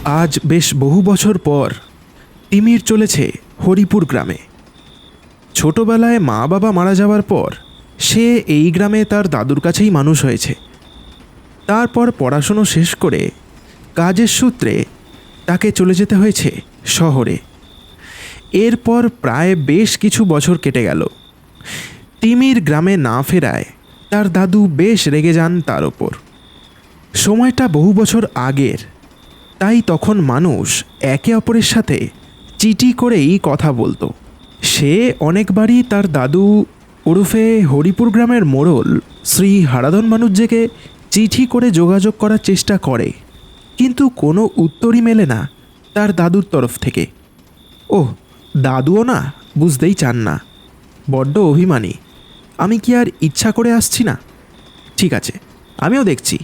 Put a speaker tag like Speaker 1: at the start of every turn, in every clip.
Speaker 1: আজ বেশ বহু বছর পর তিমির চলেছে হরিপুর গ্রামে। ছোটবেলায় মা বাবা মারা যাওয়ার পর সে এই গ্রামে তার দাদুর কাছেই মানুষ হয়েছে। তারপর পড়াশুনো শেষ করে কাজের সূত্রে তাকে চলে যেতে হয়েছে শহরে। এরপর প্রায় বেশ কিছু বছর কেটে গেল। তিমির গ্রামে না ফেরায় তার দাদু বেশ রেগে যান তার ওপর। সময়টা বহু বছর আগের, তাই তখন মানুষ একে অপরের সাথে চিঠি করেই কথা বলতো। সে অনেকবারই তার দাদু ওরফে হরিপুর গ্রামের মোড়ল শ্রী হারাধন বানুজ্যেকে চিঠি করে যোগাযোগ করার চেষ্টা করে, কিন্তু কোনো উত্তরই মেলে না তার দাদুর তরফ থেকে। ওহ, দাদুও না বুঝতেই চান না, বড্ড অভিমানী। আমি কি আর ইচ্ছা করে আসছি না? ঠিক আছে, আমিও দেখছি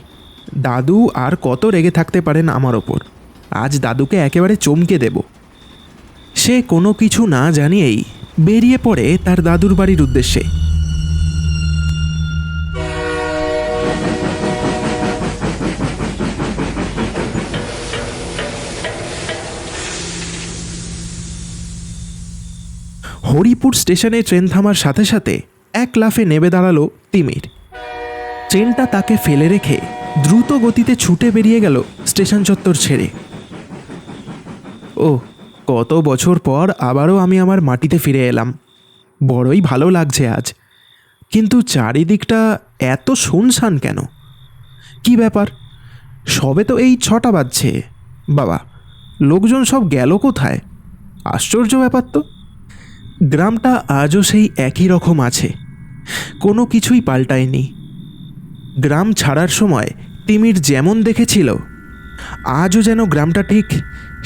Speaker 1: দাদু আর কত রেগে থাকতে পারেন আমার ওপর। আজ দাদুকে একেবারে চমকে দেব। সে কোনো কিছু না জানিয়েই বেরিয়ে পড়ে তার দাদুর বাড়ির উদ্দেশ্যে। হরিপুর স্টেশনে ট্রেন থামার সাথে সাথে এক লাফে নেমে দাঁড়ালো তিমির। ট্রেনটা তাকে ফেলে রেখে দ্রুত গতিতে ছুটে বেরিয়ে গেল স্টেশন চত্বর ছেড়ে। ও, কত বছর পর আবারও আমি আমার মাটিতে ফিরে এলাম। বড়ই ভালো লাগছে আজ। কিন্তু চারিদিকটা এত শুনশান কেন? কি ব্যাপার? সবে তো এই 6টা বাজছে। বাবা, লোকজন সব গেল কোথায়? আশ্চর্য ব্যাপার তো। গ্রামটা আজও সেই একই রকম আছে, কোনো কিছুই পাল্টায়নি। গ্রাম ছাড়ার সময় তিমির যেমন দেখেছিল, আজও যেন গ্রামটা ঠিক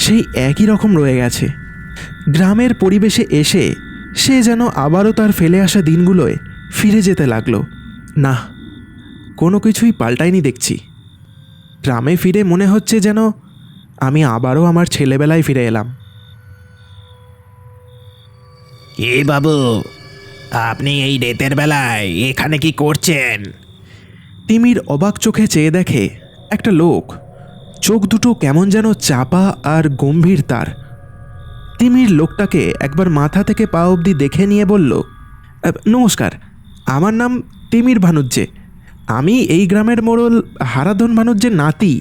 Speaker 1: সেই একই রকম রয়ে গেছে। গ্রামের পরিবেশে এসে সে যেন আবারও তার ফেলে আসা দিনগুলোয় ফিরে যেতে লাগলো। না, কোনো কিছুই পাল্টায়নি দেখছি। গ্রামে ফিরে মনে হচ্ছে যেন আমি আবারও আমার ছেলেবেলায় ফিরে এলাম।
Speaker 2: এ বাবু, আপনি এই রাতের বেলায় এখানে কি করছেন?
Speaker 1: তিমির অবাক চোখে চেয়ে দেখে একটা লোক, চোখ দুটো কেমন যেন চাপা আর গম্ভীর তার। তিমির লোকটাকে একবার মাথা থেকে পা অবধি দেখে নিয়ে বলল, নমস্কার, আমার নাম তিমির বানুজ্যে। আমি এই গ্রামের মোড়ল হারাধন বানুজ্যের নাতি।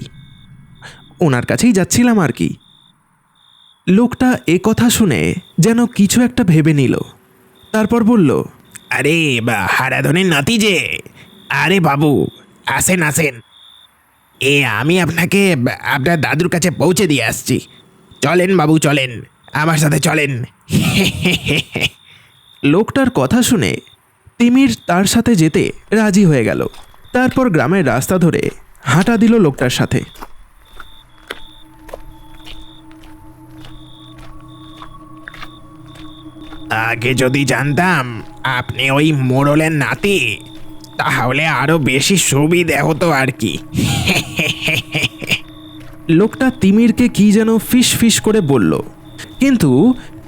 Speaker 1: ওনার কাছেই যাচ্ছিলাম আর কি। লোকটা এ কথা শুনে যেন কিছু একটা ভেবে নিল, তারপর বলল,
Speaker 2: আরে হারাধনের নাতি যে। আরে বাবু, আসেন আসেন। আমি আপনাকে আপনার দাদুর কাছে পৌঁছে দিয়ে আসছি। চলেন বাবু, চলেন, আমার সাথে চলেন।
Speaker 1: লোকটার কথা শুনে তিমির তার সাথে যেতে রাজি হয়ে গেল। তারপর গ্রামের রাস্তা ধরে হাঁটা দিল লোকটার সাথে।
Speaker 2: আগে যদি জানতাম আপনি ওই মোড়লের নাতি, তাহলে আরো বেশি সুবিধে হতো আর কি।
Speaker 1: লোকটা তিমিরকে কি যেন ফিস ফিস করে বলল, কিন্তু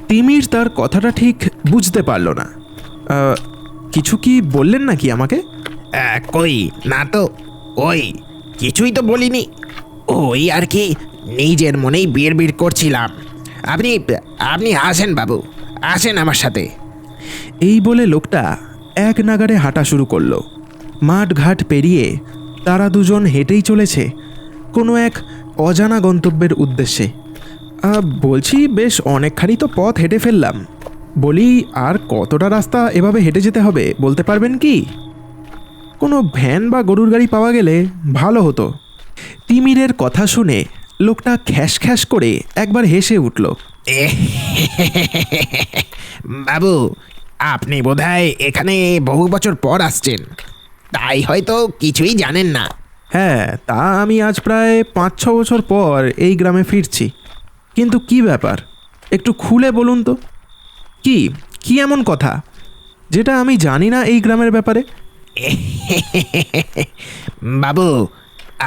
Speaker 1: তিমির তার কথাটা ঠিক বুঝতে পারল না। কিছু কি বললেন নাকি আমাকে?
Speaker 2: কই না তো, ওই কিছুই তো বলিনি। ওই আর কি, নিজের মনেই বিড় বিড় করছিলাম। আপনি আপনি আসেন বাবু, আসেন আমার সাথে।
Speaker 1: এই বলে লোকটা এক নাগাড়ে হাঁটা শুরু করলো। মাঠ ঘাট পেরিয়ে তারা দুজন হেঁটেই চলেছে কোনো এক অজানা গন্তব্যের উদ্দেশ্যে। বলছি, বেশ অনেকখানি তো পথ হেঁটে ফেললাম। বলি, আর কতটা রাস্তা এভাবে হেঁটে যেতে হবে বলতে পারবেন কি? কোনো ভ্যান বা গরুর গাড়ি পাওয়া গেলে ভালো হতো। তিমিরের কথা শুনে লোকটা খ্যাস খ্যাস করে একবার হেসে উঠল।
Speaker 2: বাবু, আপনি বোধহয় এখানে বহু বছর পর আসছেন, তাই হয়তো কিছুই জানেন না।
Speaker 1: হ্যাঁ, তা আমি আজ প্রায় 5-6 বছর পর এই গ্রামে ফিরছি। কিন্তু কি ব্যাপার, একটু খুলে বলুন তো। কি কি এমন কথা যেটা আমি জানি না এই গ্রামের ব্যাপারে?
Speaker 2: বাবু,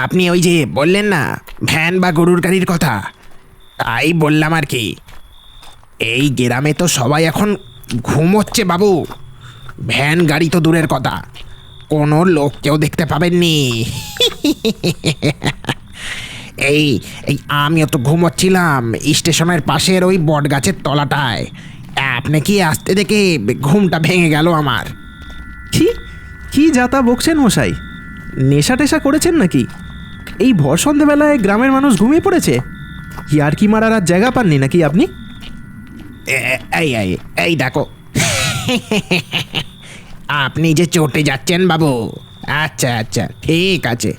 Speaker 2: আপনি ওই যে বললেন না ভ্যান বা গরুর গাড়ির কথা, তাই বললাম আর কি। এই গ্রামে তো সবাই এখন ঘুমোচ্ছে বাবু। ভ্যান গাড়ি তো দূরের কথা, কোনো লোককেও দেখতে পাবেননি। এই এই আমিও তো ঘুমোচ্ছিলাম স্টেশনের পাশের ওই বট গাছের তলাটায়। আপনি কি আসতে দেখে ঘুমটা ভেঙে গেল আমার।
Speaker 1: কি কি যাতা বকছেন মশাই? নেশা টেশা করেছেন নাকি? এই ভর সন্ধেবেলায় গ্রামের মানুষ ঘুমিয়ে পড়েছে, ইয়ার্কি মারার আর জায়গা পাননি নাকি আপনি?
Speaker 2: এই এই এই দেখো আপনি যে চটে যাচ্ছেন বাবু। আচ্ছা আচ্ছা ঠিক আছে,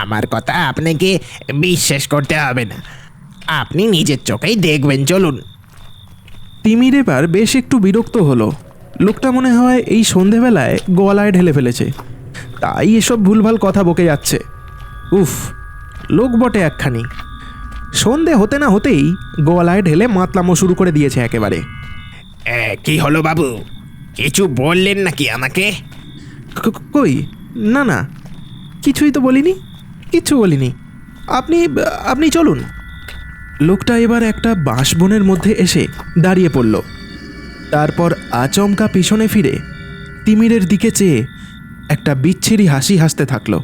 Speaker 2: আমার কথা আপনাকে বিশ্বাস করতে হবে না, আপনি নিজের চোখেই দেখবেন, চলুন।
Speaker 1: তিমির এবার বেশ একটু বিরক্ত হলো। লোকটা মনে হয় এই সন্ধেবেলায় গলায় ঢেলে ফেলেছে, তাই এসব ভুলভাল কথা বকে যাচ্ছে। উফ, লোক বটে একখানি। সন্ধে হতে না হতেই গলায় ঢেলে মাতলামো শুরু করে দিয়েছে একেবারে।
Speaker 2: কি হলো বাবু, কিছু বললেন নাকি আমাকে?
Speaker 1: কই, না না, কিছুই তো বলিনি, কিচ্ছু বলিনি। আপনি আপনি চলুন। লোকটা এবার একটা বাঁশবনের মধ্যে এসে দাঁড়িয়ে পড়ল। তারপর আচমকা পিছনে ফিরে তিমিরের দিকে চেয়ে একটা বিচ্ছিরি হাসি হাসতে থাকলো।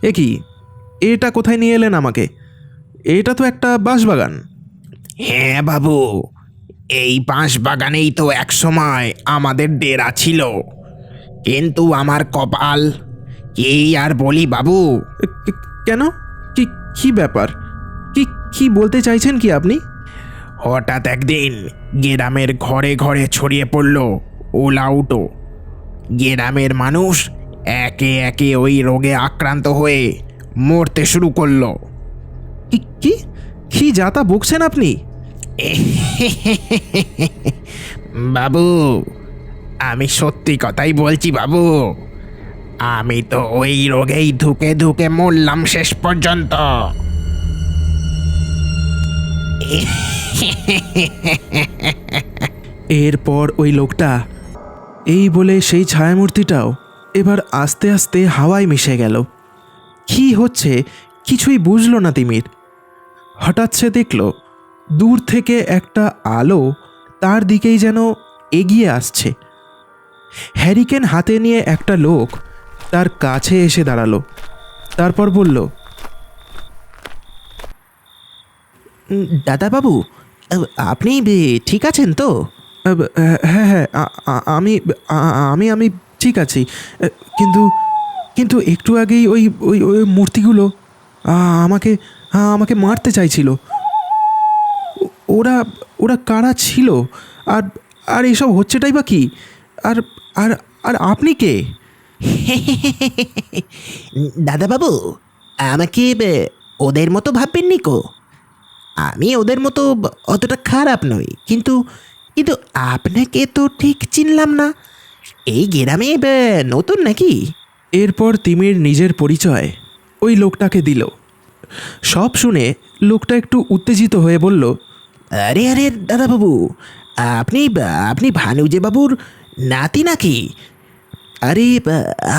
Speaker 1: এ কি, এটা কোথায় নিয়ে এলেন আমাকে? এটা তো একটা বাঁশবাগান।
Speaker 2: হ্যাঁ বাবু, এই বাঁশ বাগানেই তো এক সময় আমাদের ডেরা ছিল, কিন্তু আমার কপাল, কি আর বলি বাবু।
Speaker 1: কেন, কি কি ব্যাপার? কি কি বলতে চাইছেন কি আপনি?
Speaker 2: হঠাৎ একদিন গ্রামের ঘরে ঘরে ছড়িয়ে পড়ল ওলাউটো। গ্রামের মানুষ একে একে ওই রোগে আক্রান্ত হয়ে মরতে শুরু করলো।
Speaker 1: কি কি কি যাতা বকছেন আপনি?
Speaker 2: বাবু, আমি সত্যি কথাই বলছি বাবু, আমি তো ওই রোগেই ধুকে ধুকে মরলাম শেষ পর্যন্ত।
Speaker 1: এরপর ওই লোকটা এই বলে সেই ছায়ামূর্তিটাও এবার আস্তে আস্তে হাওয়ায় মিশে গেল। কি হচ্ছে কিছুই বুঝলো না তিমির। হঠাৎ সে দেখল দূর থেকে একটা আলো তার দিকেই যেন এগিয়ে আসছে। হ্যারিকেন হাতে নিয়ে একটা লোক তার কাছে এসে দাঁড়ালো। তারপর বলল, দাদাবাবু, আপনি ঠিক আছেন তো? হ্যাঁ হ্যাঁ, আমি আমি আমি ঠিক আছি, কিন্তু কিন্তু একটু আগেই ওই ওই ওই মূর্তিগুলো আমাকে আমাকে মারতে চাইছিল। ওরা ওরা কারা ছিল? আর আর এসব হচ্ছেটাই বা কি? আর আর আর আপনি কে?
Speaker 2: দাদাবাবু, আমাকে ওদের মতো ভাববেন নিকো, আমি ওদের মতো অতটা খারাপ নই, কিন্তু কিন্তু আপনাকে তো ঠিক চিনলাম না। এই গ্রামে নতুন নাকি?
Speaker 1: এরপর তিমির নিজের পরিচয় ওই লোকটাকে দিল। সব শুনে লোকটা একটু উত্তেজিত হয়ে বলল,
Speaker 2: আরে আরে দাদাবাবু, আপনি আপনি ভানুজে বাবুর নাতি নাকি? আরে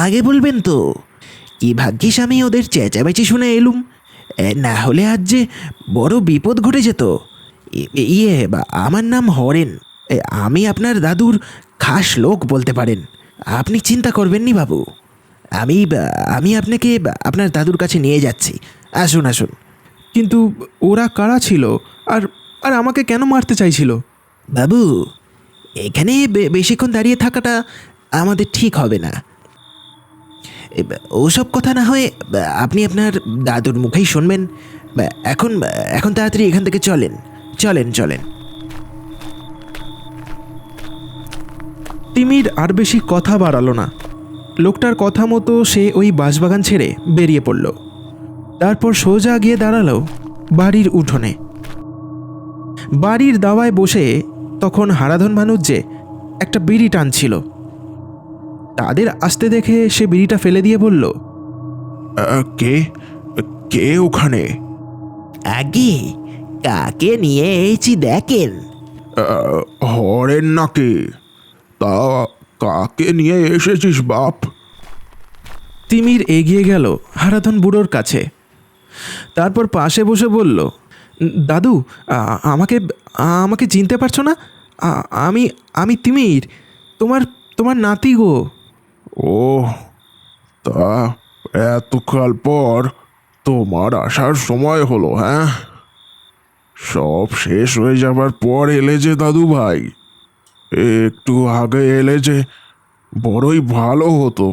Speaker 2: আগে বলবেন তো, কি ভাগ্যিস আমি ওদের চেঁচামেচি শুনে এলুম, না হলে আজ যে বড় বিপদ ঘটে যেত। আমার নাম হরেন, আমি আপনার দাদুর খাস লোক বলতে পারেন। আপনি চিন্তা করবেন নি বাবু, আমি আমি আপনাকে আপনার দাদুর কাছে নিয়ে যাচ্ছি, আসুন আসুন।
Speaker 1: কিন্তু ওরা কারা ছিল? আর আর আমাকে কেন মারতে চাইছিল?
Speaker 2: বাবু, এখানে বেশিক্ষণ দাঁড়িয়ে থাকাটা আমাদের ঠিক হবে না। ওসব কথা না হয় আপনি আপনার দাদুর মুখেই শুনবেন। এখন এখন তাড়াতাড়ি এখান থেকে চলেন, চলেন চলেন।
Speaker 1: তিমির আর বেশি কথা বাড়ালো না। লোকটার কথা মতো সে ওই বাঁশবাগান ছেড়ে বেরিয়ে পড়ল। তারপর সোজা গিয়ে দাঁড়ালো বাড়ির উঠোনে। বাড়ির দাওয়ায় বসে তখন হারাধন ভানুজ্জে একটা বিড়ি টানছিল। তাদের আসতে দেখে সে বিড়িটা ফেলে দিয়ে বলল,
Speaker 3: কে কে ওখানে?
Speaker 2: আগে কাকে নিয়ে এসেছি দেখেন।
Speaker 3: হরেন নাকি? তা কাকে নিয়ে এসেছিস বাপ?
Speaker 1: তিমির এগিয়ে গেল হারাধন বুড়োর কাছে। তারপর পাশে বসে বলল, দাদু, আমাকে আমাকে চিনতে পারছো না? আমি আমি তিমির, তোমার তোমার নাতি গো।
Speaker 3: ও, তা এতকাল পর তোমার আসার সময় হলো, হ্যাঁ? সব শেষ হয়ে যাবার পর এলে যে দাদু ভাই, একটু আগে এলে যে বড়ই ভালো হতো।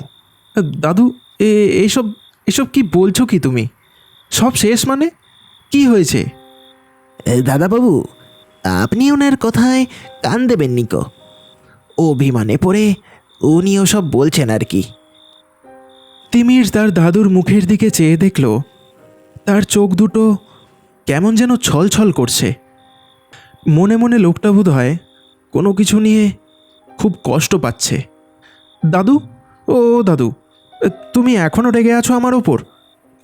Speaker 1: দাদু, এইসব এসব কি বলছো কি তুমি? সব শেষ মানে? কি হয়েছে?
Speaker 2: দাদাবাবু, আপনি ওনার কথায় কান দেবেন নিকো। অভিমানে পড়ে উনি ওসব বলছেন আর কি।
Speaker 1: তিমির তার দাদুর মুখের দিকে চেয়ে দেখল তার চোখ দুটো কেমন যেন ছলছল করছে। মনে মনে লোকটা বোধ হয় কোনো কিছু নিয়ে খুব কষ্ট পাচ্ছে। দাদু, ও দাদু, তুমি এখনও রেগে আছো আমার ওপর?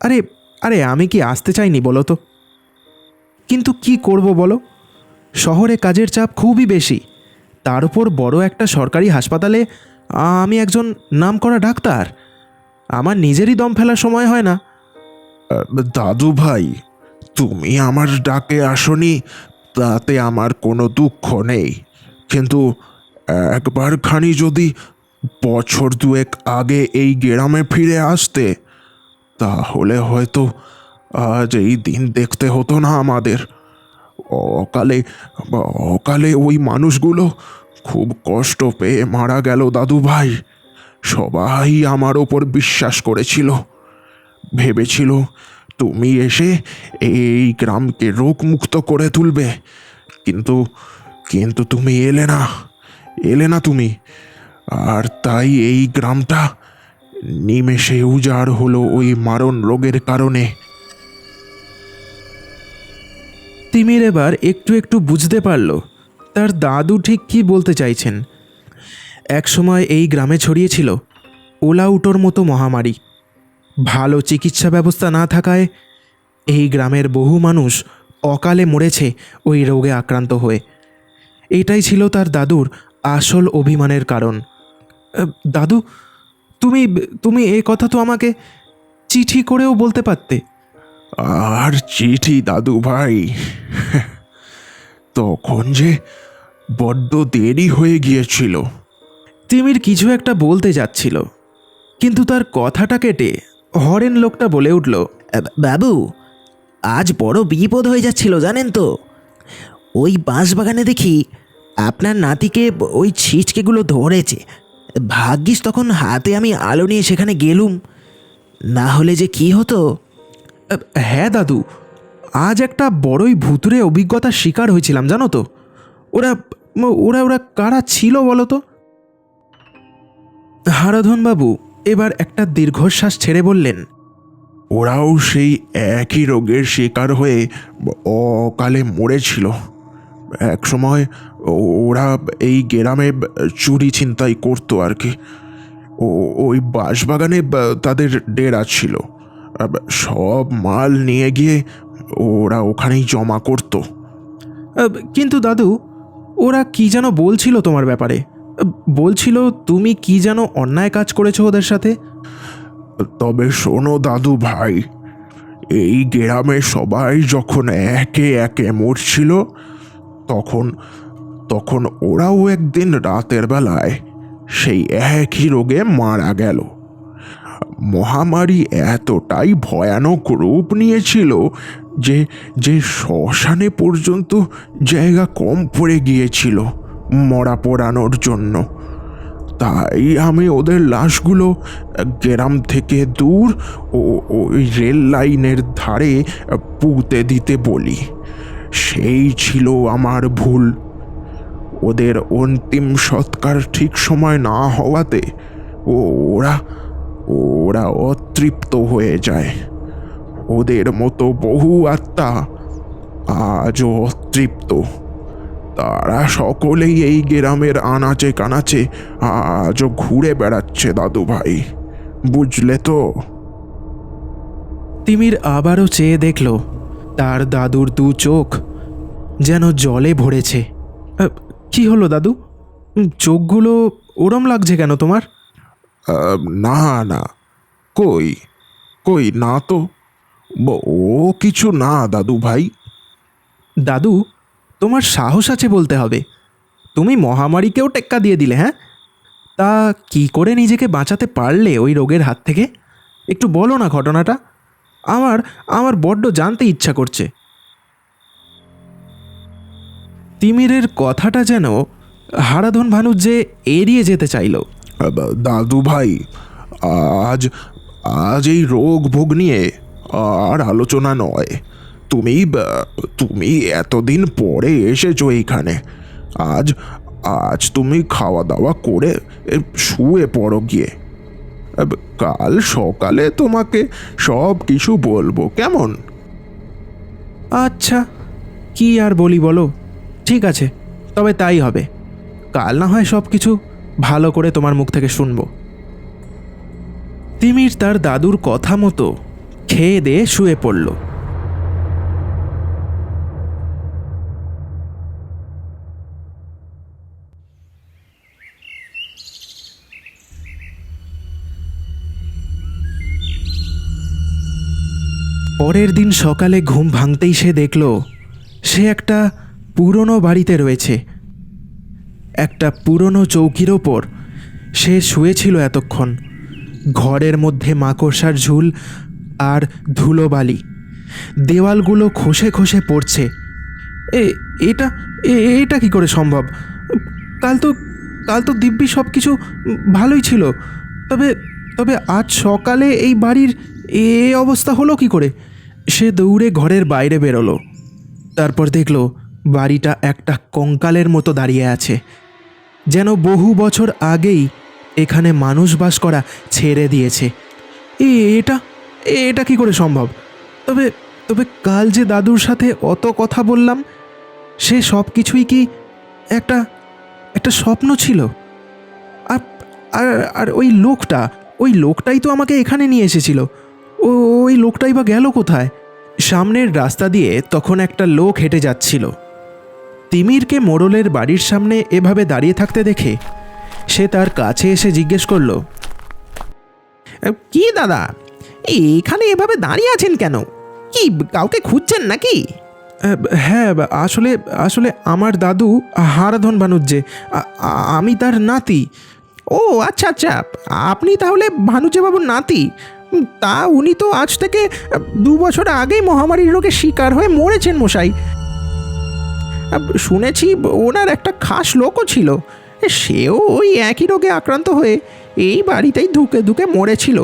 Speaker 1: আরে আরে আমি কি আসতে চাইনি বলো তো? কিন্তু কি করব বলো, শহরে কাজের চাপ খুবই বেশি, তার উপর বড় একটা সরকারি হাসপাতালে আমি একজন নামকরা ডাক্তার। আমার নিজেরই দম ফেলার সময় হয় না।
Speaker 3: দাদু ভাই, তুমি আমার ডাকে আসনি তাতে আমার কোনো দুঃখ নেই, কিন্তু একবারখানি যদি বছর দুয়েক আগে এই গ্রামে ফিরে আসতে, তাহলে হয়তো আজ এই দিন দেখতে হতো না আমাদের। অকালে অকালে ওই মানুষগুলো খুব কষ্ট পেয়ে মারা গেল দাদু ভাই। সবাই আমার ওপর বিশ্বাস করেছিল, ভেবেছিল তুমি এসে এই গ্রামকে রোগমুক্ত করে তুলবে, কিন্তু কিন্তু তুমি এলে না তুমি। আর তাই এই গ্রামটা নিমেষে উজাড় হলো ওই মারণ রোগের কারণে।
Speaker 1: তিমির এবার একটু একটু বুঝতে পারল তার দাদু ঠিক কী বলতে চাইছেন। একসময় এই গ্রামে ছড়িয়েছিল ওলাউটোর মতো মহামারী। ভালো চিকিৎসা ব্যবস্থা না থাকায় এই গ্রামের বহু মানুষ অকালে মরেছে ওই রোগে আক্রান্ত হয়ে। এটাই ছিল তার দাদুর আসল অভিমানের কারণ। দাদু, তুমি তুমি এই কথা তো আমাকে চিঠি করেও বলতে পারতে।
Speaker 3: আর চিঠি দাদু ভাই, তখন যে বড্ড দেরি হয়ে গিয়েছিল।
Speaker 1: তিমির কিছু একটা বলতে যাচ্ছিল, কিন্তু তার কথাটা কেটে হরেন লোকটা বলে উঠল,
Speaker 2: বাবু, আজ বড় বিপদ হয়ে যাচ্ছিল জানেন তো। ওই বাঁশবাগানে দেখি আপনার নাতিকে ওই ছিচকেগুলো ধরেছে। ভাগ্যিস তখন হাতে আমি আলো নিয়ে সেখানে গেলুম, না হলে যে কি হতো।
Speaker 1: হ্যাঁ দাদু, আজ একটা বড়ই ভুতুরে অভিজ্ঞতার শিকার হয়েছিলাম জানো তো। ওরা ওরা ওরা কারা ছিল বলো তো? হারাধনবাবু এবার একটা দীর্ঘশ্বাস ছেড়ে বললেন,
Speaker 3: ওরাও সেই একই রোগের শিকার হয়ে অকালে মরেছিল। একসময় ওরা এই গ্রামে চুরি ছিনতাই করতো আর কি। ওই বাঁশবাগানে তাদের ডেরা ছিল। সব মাল নিয়ে গিয়ে ওরা ওখানেই জমা করতো।
Speaker 1: কিন্তু দাদু, ওরা কি যেন বলছিল তোমার ব্যাপারে। বলছিল তুমি কি যেন অন্যায় কাজ করেছো ওদের সাথে।
Speaker 3: তবে শোনো দাদু ভাই, এই গ্রামে সবাই যখন একে একে মরছিল, তখন তখন ওরাও একদিন রাতের বেলায় সেই একই রোগে মারা গেল। মহামারী এতটাই ভয়ানক রূপ নিয়েছিল যে যে শ্মশানে পর্যন্ত জায়গা কম পড়ে গিয়েছিল মরা পোড়ানোর জন্য। তাই আমি ওদের লাশগুলো গ্রাম থেকে দূর ওই রেল লাইনের ধারে পুঁতে দিতে বলি। সেই ছিল আমার ভুল। ওদের অন্তিম সৎকার ঠিক সময় না হওয়াতে ওরা ওরা অতৃপ্ত হয়ে যায়। ওদের মতো বহু আত্মা আজও অতৃপ্ত। তারা সকলেই এই গ্রামের আনাচে কানাচে আজও ঘুরে বেড়াচ্ছে দাদু ভাই, বুঝলে তো?
Speaker 1: তিমির আবারও চেয়ে দেখল তার দাদুর দু চোখ যেন জলে ভরেছে। কি হলো দাদু, চোখগুলো ওরম লাগছে কেন তোমার?
Speaker 3: না না, কই কই না তো, ও কিছু না দাদু ভাই।
Speaker 1: দাদু, তোমার সাহস আছে বলতে হবে। তুমি মহামারীকেও টেক্কা দিয়ে দিলে, হ্যাঁ? তা কি করে নিজেকে বাঁচাতে পারলে ওই রোগের হাত থেকে? একটু বলো না ঘটনাটা। আমার আমার বড্ড জানতে ইচ্ছা করছে। তিমিরের কথাটা যেন হারাধন ভানু যে এড়িয়ে যেতে চাইল।
Speaker 3: দাদু ভাই, আজ আজ এই রোগ ভোগ নিয়ে আর আলোচনা নয়। তুমি তুমি এতদিন পরে এসেছো এইখানে। আজ আজ তুমি খাওয়া দাওয়া করে শুয়ে পড়ো গিয়ে। কাল সকালে তোমাকে সব কিছু বলবো, কেমন?
Speaker 1: আচ্ছা, কি আর বলি বলো। ঠিক আছে, তবে তাই হবে। কাল না হয় সব কিছু ভালো করে তোমার মুখ থেকে শুনবো। তিমির তার দাদুর কথা মতো খেয়ে দিয়ে শুয়ে পড়ল। পরের দিন সকালে ঘুম ভাঙতেই সে দেখল সে একটা পুরনো বাড়িতে রয়েছে। একটা পুরনো চৌকির ওপর সে শুয়েছিল এতক্ষণ। ঘরের মধ্যে মাকড়সার ঝুল আর ধুলোবালি, দেওয়ালগুলো খসে খসে পড়ছে। এটা এটা কি করে সম্ভব? কাল তো কাল তো দিব্যি সব কিছু ভালোই ছিল। তবে তবে আজ সকালে এই বাড়ির এ অবস্থা হলো কি করে? সে দৌড়ে ঘরের বাইরে বেরোলো। তারপর দেখল বাড়িটা একটা কঙ্কালের মতো দাঁড়িয়ে আছে, যেন বহু বছর আগেই এখানে মানুষ বাস করা ছেড়ে দিয়েছে। এটা এটা কি করে সম্ভব? তবে তবে কাল যে দাদুর সাথে অত কথা বললাম, সে সব কিছুই কি একটা একটা স্বপ্ন ছিল? আর আর আর ওই লোকটাই তো আমাকে এখানে নিয়ে এসেছিল। ওই লোকটাই বা গেল কোথায়? সামনের রাস্তা দিয়ে তখন একটা লোক হেঁটে যাচ্ছিল। তিমিরকে মোড়লের বাড়ির সামনে এভাবে দাঁড়িয়ে থাকতে দেখে সে তার কাছে এসে জিজ্ঞেস করল,
Speaker 2: কি দাদা, এখানে এভাবে দাঁড়িয়ে আছেন কেন? কি কাউকে খুঁজছেন নাকি?
Speaker 1: হ্যাঁ, আসলে আসলে আমার দাদু হারাধন বানুজ্জে, আমি তার নাতি।
Speaker 2: ও আচ্ছা আচ্ছা, আপনি তাহলে ভানুজ্যেবাবুর নাতি। তা উনি তো আজ থেকে 2 বছর আগেই মহামারীর রোগে শিকার হয়ে মরেছেন মশাই। শুনেছি ওনার একটা খাস লোকও ছিল, সেও ওই একই রোগে আক্রান্ত হয়ে এই বাড়িতেই ধুকে ধুকে মরেছিল।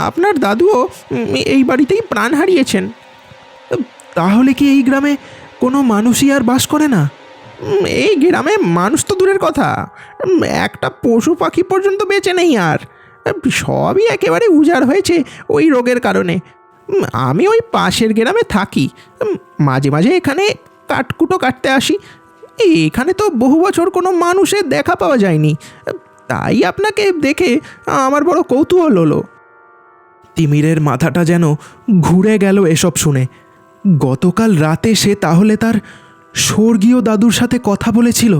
Speaker 2: আপনার দাদুও এই বাড়িতেই প্রাণ হারিয়েছেন।
Speaker 1: তাহলে কি এই গ্রামে কোনো মানুষই আর বাস করে না?
Speaker 2: এই গ্রামে মানুষ তো দূরের কথা, একটা পশু পাখি পর্যন্ত বেঁচে নেই আর। সবই একেবারে উজাড় হয়েছে ওই রোগের কারণে। আমি ওই পাশের গ্রামে থাকি, মাঝে মাঝে এখানে কাঠকুটো কাটতে আসি। এখানে তো বহু বছর কোনো মানুষের দেখা পাওয়া যায়নি, তাই আপনাকে দেখে আমার বড় কৌতূহল হলো।
Speaker 1: তিমিরের মাথাটা যেন ঘুরে গেল এসব শুনে। গতকাল রাতে সে তাহলে তার স্বর্গীয় দাদুর সাথে কথা বলেছিল।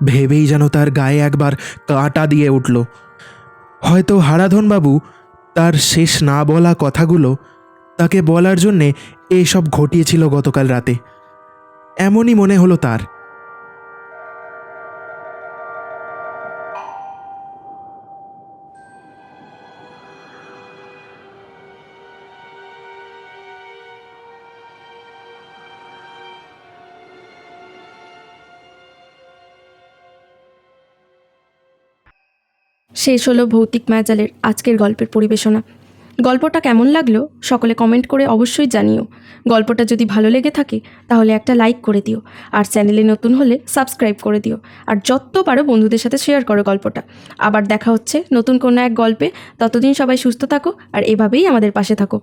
Speaker 1: ভেবেই যেন তার গায়ে একবার কাঁটা দিয়ে উঠল। হয়তো হারাধনবাবু তার শেষ না বলা কথাগুলো তাকে বলার জন্যে এইসব ঘটিয়েছিল গতকাল রাতে, এমনই মনে হলো তার।
Speaker 4: শেষ হলো ভৌতিক মায়াজালের আজকের গল্পের পরিবেশনা। গল্পটা কেমন লাগলো সকলে কমেন্ট করে অবশ্যই জানিও। গল্পটা যদি ভালো লেগে থাকে তাহলে একটা লাইক করে দিও, আর চ্যানেলে নতুন হলে সাবস্ক্রাইব করে দিও, আর যত পারো বন্ধুদের সাথে শেয়ার করো গল্পটা। আবার দেখা হচ্ছে নতুন কোনো এক গল্পে। ততদিন সবাই সুস্থ থাকো আর এভাবেই আমাদের পাশে থাকো।